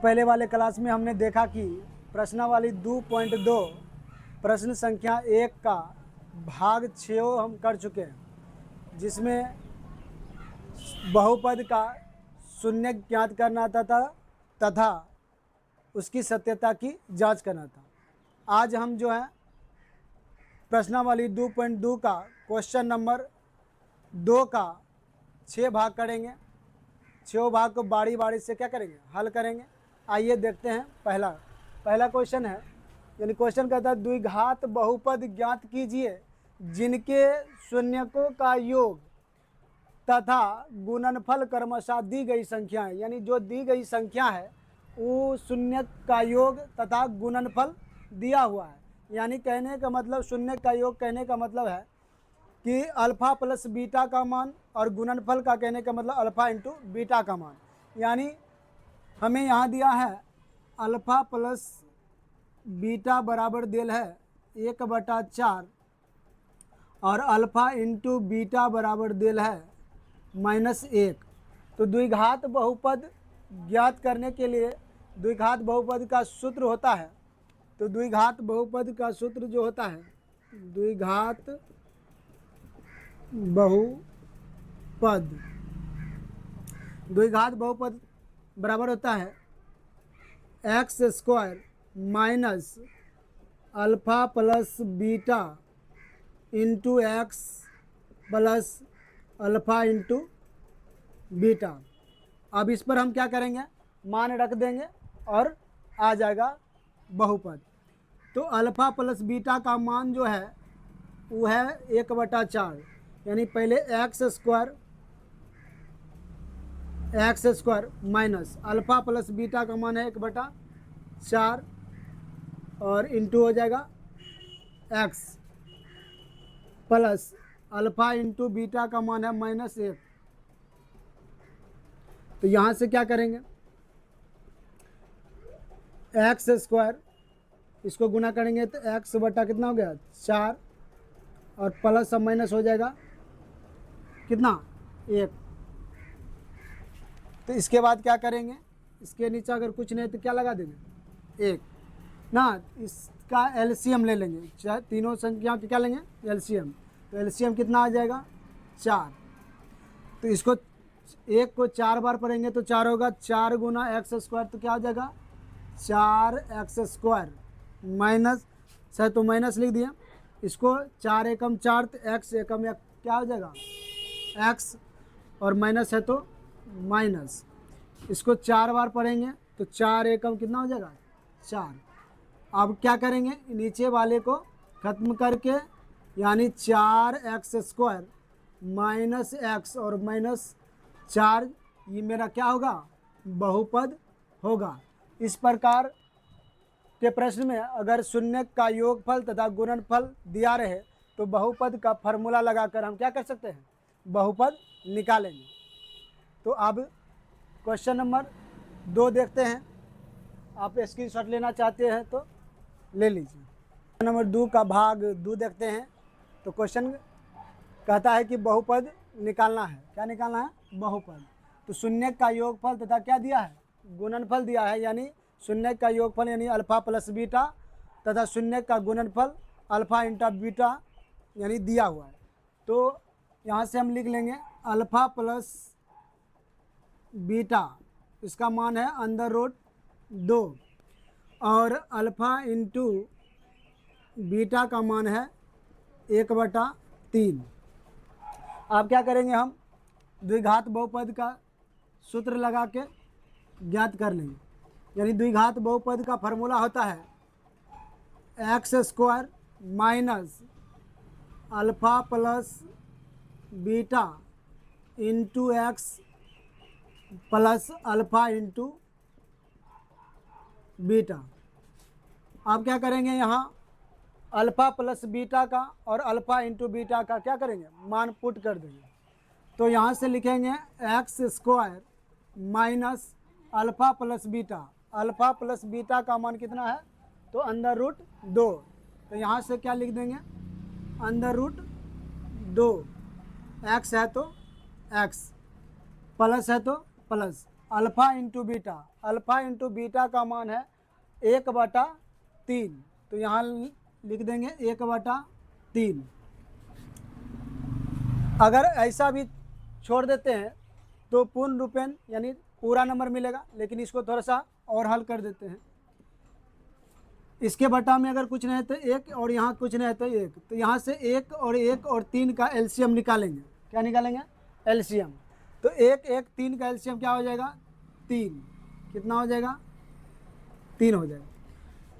पहले वाले क्लास में हमने देखा कि प्रश्नावली 2.2 प्रश्न संख्या 1 का भाग 6 हम कर चुके हैं, जिसमें बहुपद का शून्य ज्ञात करना तथा उसकी सत्यता की जांच करना था। आज हम जो है प्रश्नावली 2.2 का क्वेश्चन नंबर 2 का 6 भाग करेंगे। 6 भाग को बारी बारी से क्या करेंगे, हल करेंगे। आइए देखते हैं। पहला क्वेश्चन है, यानी क्वेश्चन कहता है द्विघात बहुपद ज्ञात कीजिए जिनके शून्यकों का योग तथा गुणनफल क्रमशः दी गई संख्या है। यानी जो दी गई संख्या है वो शून्य का योग तथा गुणनफल दिया हुआ है। यानी कहने का मतलब, शून्य का योग कहने का मतलब है कि अल्फ़ा प्लस बीटा का मान, और गुणनफल का कहने का मतलब अल्फ़ा इंटू बीटा का मान। यानी हमें यहाँ दिया है अल्फ़ा प्लस बीटा बराबर दिल है 1/4 और अल्फ़ा इंटू बीटा बराबर दिल है -1। तो द्विघात बहुपद ज्ञात करने के लिए द्विघात बहुपद का सूत्र होता है। तो द्विघात बहुपद का सूत्र जो होता है, द्विघात बहुपद बराबर होता है x² minus alpha plus beta into x plus alpha into beta. अब इस पर हम क्या करेंगे, मान रख देंगे और आ जाएगा बहुपद। तो अल्फ़ा प्लस बीटा का मान जो है वो है 1/4, यानी पहले x² minus alpha plus beta का मान है 1/4 और इंटू हो जाएगा x plus alpha into beta का मान है -1। तो यहाँ से क्या करेंगे, x² इसको गुना करेंगे तो x बटा कितना हो गया 4 और प्लस अब माइनस हो जाएगा कितना 1। तो इसके बाद क्या करेंगे, इसके नीचे अगर कुछ नहीं तो क्या लगा देंगे 1 ना, इसका एलसीएम ले लेंगे। चाहे तीनों संख्याओं की क्या लेंगे एलसीएम। तो एलसीएम कितना आ जाएगा 4। तो इसको 1 को 4 बार पढ़ेंगे तो 4 होगा, 4 गुना x² तो क्या हो जाएगा 4x² माइनस से तो माइनस लिख दिया। इसको 4 एकम 4 तो x एकम एक क्या हो जाएगा x और माइनस है तो माइनस। इसको 4 बार पढ़ेंगे तो 4 एकम कितना हो जाएगा 4। अब क्या करेंगे, नीचे वाले को ख़त्म करके, यानी 4x² माइनस x और -4, ये मेरा क्या होगा बहुपद होगा। इस प्रकार के प्रश्न में अगर शून्य का योगफल तथा गुणनफल दिया रहे तो बहुपद का फार्मूला लगाकर हम क्या कर सकते हैं, बहुपद निकालेंगे। तो अब क्वेश्चन नंबर 2 देखते हैं। आप स्क्रीनशॉट लेना चाहते हैं तो ले लीजिए। क्वेश्चन नंबर 2 का भाग 2 देखते हैं। तो क्वेश्चन कहता है कि बहुपद निकालना है। क्या निकालना है, बहुपद। तो शून्य का योगफल तथा क्या दिया है, गुणनफल दिया है। यानी शून्य का योगफल यानी अल्फ़ा प्लस बीटा तथा शून्य का गुणनफल अल्फ़ा इंटू बीटा यानी दिया हुआ है। तो यहाँ से हम लिख लेंगे अल्फ़ा प्लस बीटा, इसका मान है √2 और अल्फ़ा इंटू बीटा का मान है 1/3। अब क्या करेंगे, हम द्विघात बहुपद का सूत्र लगा के ज्ञात कर लेंगे। यानी द्विघात बहुपद का फार्मूला होता है x² minus alpha plus beta into x plus alpha into beta. अब क्या करेंगे, यहाँ अल्फ़ा प्लस बीटा का और अल्फ़ा इंटू बीटा का क्या करेंगे, मान पुट कर देंगे। तो यहाँ से लिखेंगे x² minus alpha plus beta. Alpha plus beta का मान कितना है तो √2। तो यहाँ से क्या लिख देंगे √2, x है तो x, प्लस है तो plus, alpha into beta, alpha into beta का मान है 1/3, तो यहाँ लिख देंगे 1/3। अगर ऐसा भी छोड़ देते हैं तो पूर्ण रूपेण यानी पूरा नंबर मिलेगा, लेकिन इसको थोड़ा सा और हल कर देते हैं। इसके बटा में अगर कुछ नहीं है तो 1 और यहाँ कुछ नहीं है तो 1, तो यहाँ से 1 और 3 का एलसीएम निकालेंगे। क्या निकालेंगे? एलसीएम। तो 1 1 3 का एलसीएम क्या हो जाएगा? 3। कितना हो जाएगा? 3 हो जाएगा।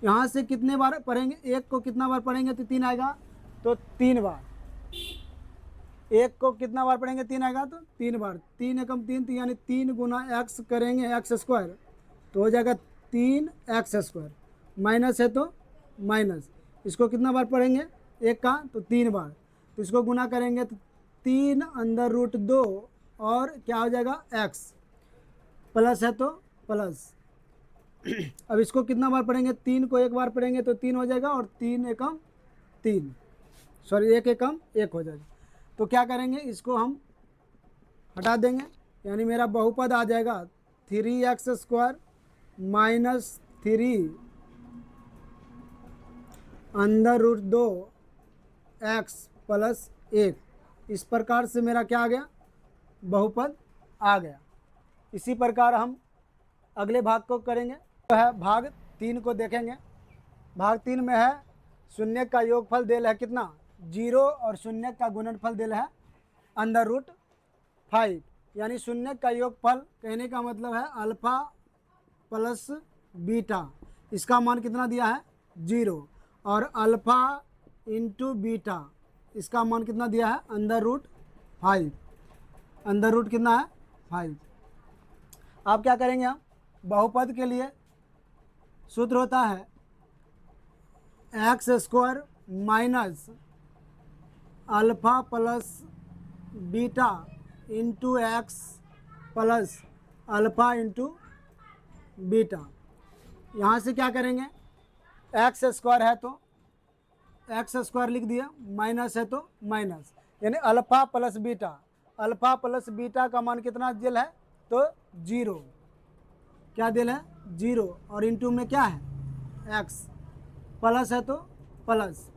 यहाँ से कितने बार पढ़ेंगे? 1 को कितना बार पढ़ेंगे तो 3 आएगा? तो 3 बार। 1 को कितना बार पढ़ेंगे? 3 आएगा तो 3 बार। 3 एकम 3, तो यानी 3 गुना एक्स करेंगे, एक्स स्क्वायर, तो हो जाएगा 3x²। माइनस है तो माइनस, इसको कितना बार पढ़ेंगे? 1 का तो 3 बार, तो इसको गुना करेंगे तो 3√2 और क्या हो जाएगा? x, प्लस है तो प्लस। अब इसको कितना बार पढ़ेंगे? 3 को 1 बार पढ़ेंगे तो 3 हो जाएगा, और 3 एकम 3, सॉरी 1 एकम 1 हो जाएगा। तो क्या करेंगे? इसको हम हटा देंगे, यानी मेरा बहुपद आ जाएगा 3x² माइनस 3 √2 x प्लस 1। इस प्रकार से मेरा क्या आ गया? बहुपद आ गया। इसी प्रकार हम अगले भाग को करेंगे, तो है भाग 3 को देखेंगे। भाग 3 में है शून्य का योगफल देल है कितना? 0, और शून्य का गुणनफल देल है √5, यानी शून्य का योगफल कहने का मतलब है अल्फ़ा प्लस बीटा। इसका मान कितना दिया है? 0, और अल्फ़ा इंटू बीटा इसका मान कितना दिया है? √5। अंडर रूट कितना है? 5। आप क्या करेंगे? हम बहुपद के लिए सूत्र होता है x² minus alpha plus beta into x plus alpha into beta. यहाँ से क्या करेंगे? x² है तो x² लिख दिया, माइनस है तो माइनस, यानी alpha plus beta. Alpha plus beta का मान कितना दिल है? तो 0। क्या दिल है? 0, और इंटू में क्या है? x, प्लस है तो plus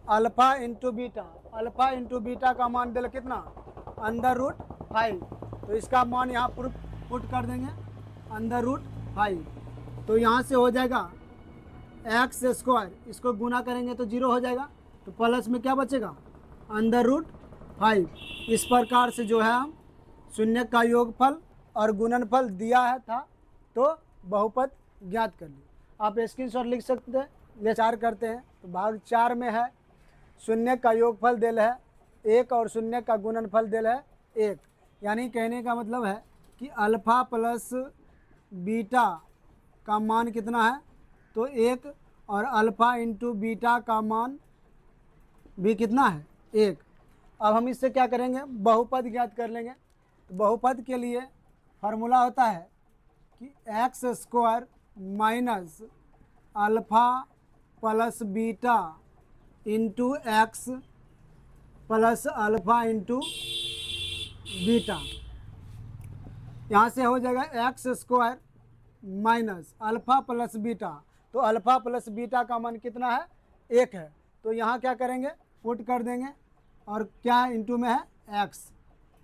alpha into beta. Alpha into beta का मान दिल कितना? √5, तो इसका मान यहाँ पुट कर देंगे √5। तो यहाँ से हो जाएगा x², इसको गुना करेंगे तो 0 हो जाएगा, तो प्लस में क्या बचेगा? √5। इस प्रकार से जो है हम शून्य का योगफल और गुणनफल दिया है था तो बहुपद ज्ञात कर लिए। आप स्क्रीनशॉट लिख सकते हैं। विचार करते हैं तो भाग 4 में है शून्य का योगफल दिल है 1 और शून्य का गुणनफल दिल है 1, यानी कहने का मतलब है कि अल्फ़ा प्लस बीटा का मान कितना है? तो 1, और अल्फ़ा इंटू बीटा का मान भी कितना है? 1। अब हम इससे क्या करेंगे? बहुपद ज्ञात कर लेंगे। तो बहुपद के लिए फार्मूला होता है कि x² minus alpha plus beta into x plus alpha into beta. यहाँ से हो जाएगा x² minus alpha plus beta, तो अल्फ़ा प्लस बीटा का मान कितना है? 1 है, तो यहाँ क्या करेंगे? पुट कर देंगे, और क्या इंटू में है? x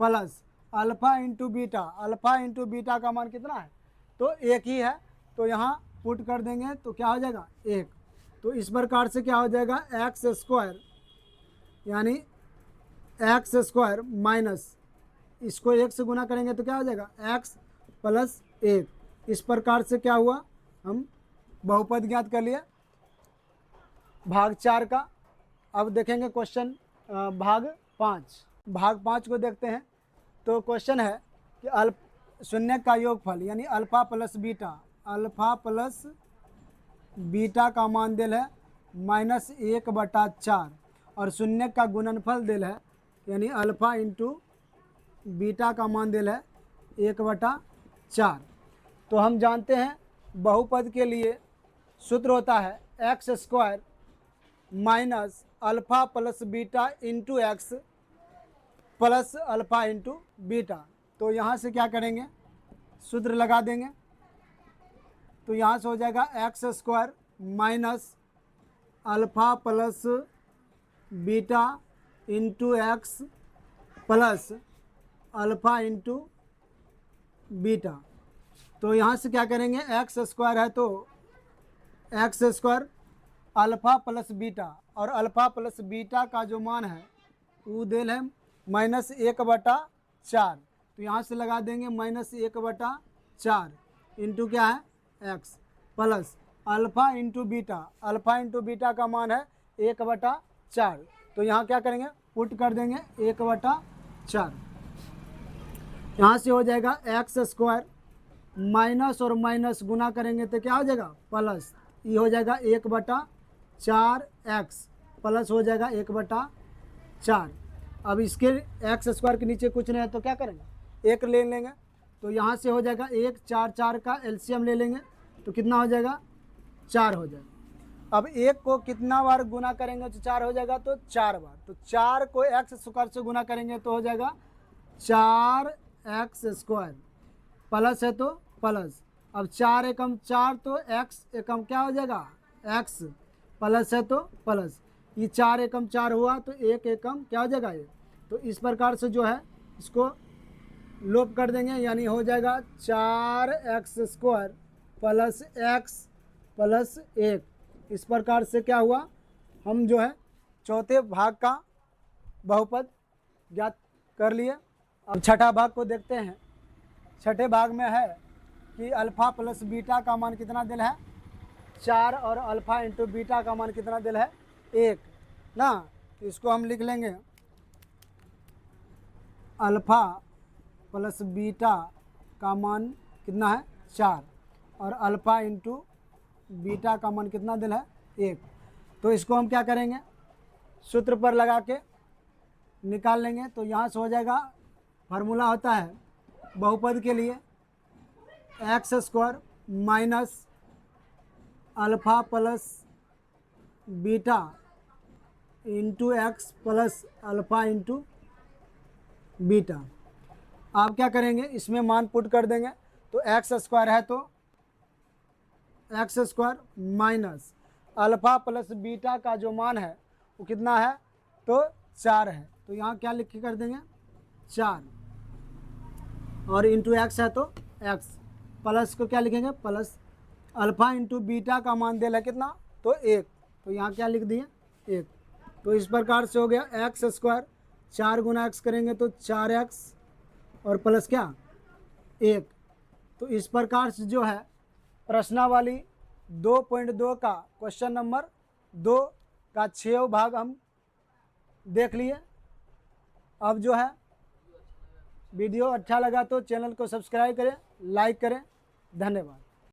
plus alpha into beta. Alpha into beta का मान कितना है? तो 1 ही है, तो यहाँ पुट कर देंगे तो क्या हो जाएगा? 1। तो इस प्रकार से क्या हो जाएगा? x² यानी x² माइनस इसको 1 से गुना करेंगे तो क्या हो जाएगा? x plus 1। इस प्रकार से क्या हुआ? हम बहुपद ज्ञात कर लिए भाग 4 का। अब देखेंगे क्वेश्चन भाग 5। भाग 5 को देखते हैं। तो क्वेश्चन है कि शून्य का योगफल यानी alpha plus beta, alpha plus beta का मान दिल है -1/4, और शून्य का गुणनफल दिल है यानी अल्फ़ा इंटू बीटा का मान दिल है 1/4। तो हम जानते हैं बहुपद के लिए सूत्र होता है x² minus alpha plus beta into x plus alpha into beta. तो यहाँ से क्या करेंगे? सूत्र लगा देंगे तो यहाँ से हो जाएगा x square minus alpha plus beta into x plus alpha into beta. तो यहाँ से क्या करेंगे, एक्स स्क्वायर है तो x square alpha plus beta, और अल्फ़ा प्लस बीटा का जो मान है वो देल है -1/4। तो यहाँ से लगा देंगे -1/4 इंटू क्या है x plus alpha into beta. Alpha into beta का मान है 1/4। तो यहाँ क्या करेंगे, पुट कर देंगे 1/4। यहाँ से हो जाएगा एक्स स्क्वायर माइनस और माइनस गुना करेंगे तो क्या हो जाएगा प्लस, ये हो जाएगा 1/4 एक्स प्लस हो जाएगा 1/4। अब इसके एक्स स्क्वायर के नीचे कुछ नहीं है तो क्या करेंगे, एक ले लेंगे। तो यहाँ से हो जाएगा 1 4 4 का एलसीएम ले लेंगे तो कितना हो जाएगा 4 हो जाएगा। अब एक को कितना बार गुना करेंगे तो 4 हो जाएगा, तो 4 बार। तो 4 को एक्स स्क्वायर से गुना करेंगे तो हो जाएगा 4x स्क्वायर, प्लस है तो प्लस। अब 4 एकम 4 तो x एकम क्या हो जाएगा x, प्लस है तो प्लस। ये 4 एकम 4 हुआ तो 1 एकम क्या हो जाएगा ये। तो इस प्रकार से जो है इसको लोप कर देंगे, यानी हो जाएगा 4x square plus x plus 1। इस प्रकार से क्या हुआ, हम जो है चौथे भाग का बहुपद ज्ञात कर लिए। अब छठा भाग को देखते हैं। छठे भाग में है कि अल्फ़ा प्लस बीटा का मान कितना दिल है 4 और अल्फ़ा इंटू बीटा का मान कितना दिल है 1 ना। तो इसको हम लिख लेंगे अल्फ़ा प्लस बीटा का मान कितना है 4 और अल्फ़ा इंटू बीटा का मान कितना दिल है 1। तो इसको हम क्या करेंगे, सूत्र पर लगा के निकाल लेंगे। तो यहाँ से हो जाएगा, फार्मूला होता है बहुपद के लिए x square minus alpha plus beta into x plus alpha into beta. आप क्या करेंगे, इसमें मान पुट कर देंगे। तो एक्स स्क्वायर है तो x square minus alpha plus beta का जो मान है वो कितना है तो 4 है। तो यहाँ क्या लिख के कर देंगे 4 और इंटू एक्स है तो एक्स, प्लस को क्या लिखेंगे प्लस अल्फ़ा इंटू बीटा का मान दिया है कितना तो 1। तो यहाँ क्या लिख दिए 1। तो इस प्रकार से हो गया एक्स स्क्वायर 4 गुना एक्स करेंगे तो 4x और प्लस क्या 1। तो इस प्रकार से जो है प्रश्नावली 2.2 का क्वेश्चन नंबर 2 का 6 भाग हम देख लिए। अब जो है वीडियो अच्छा लगा तो चैनल को सब्सक्राइब करें, लाइक करें। धन्यवाद।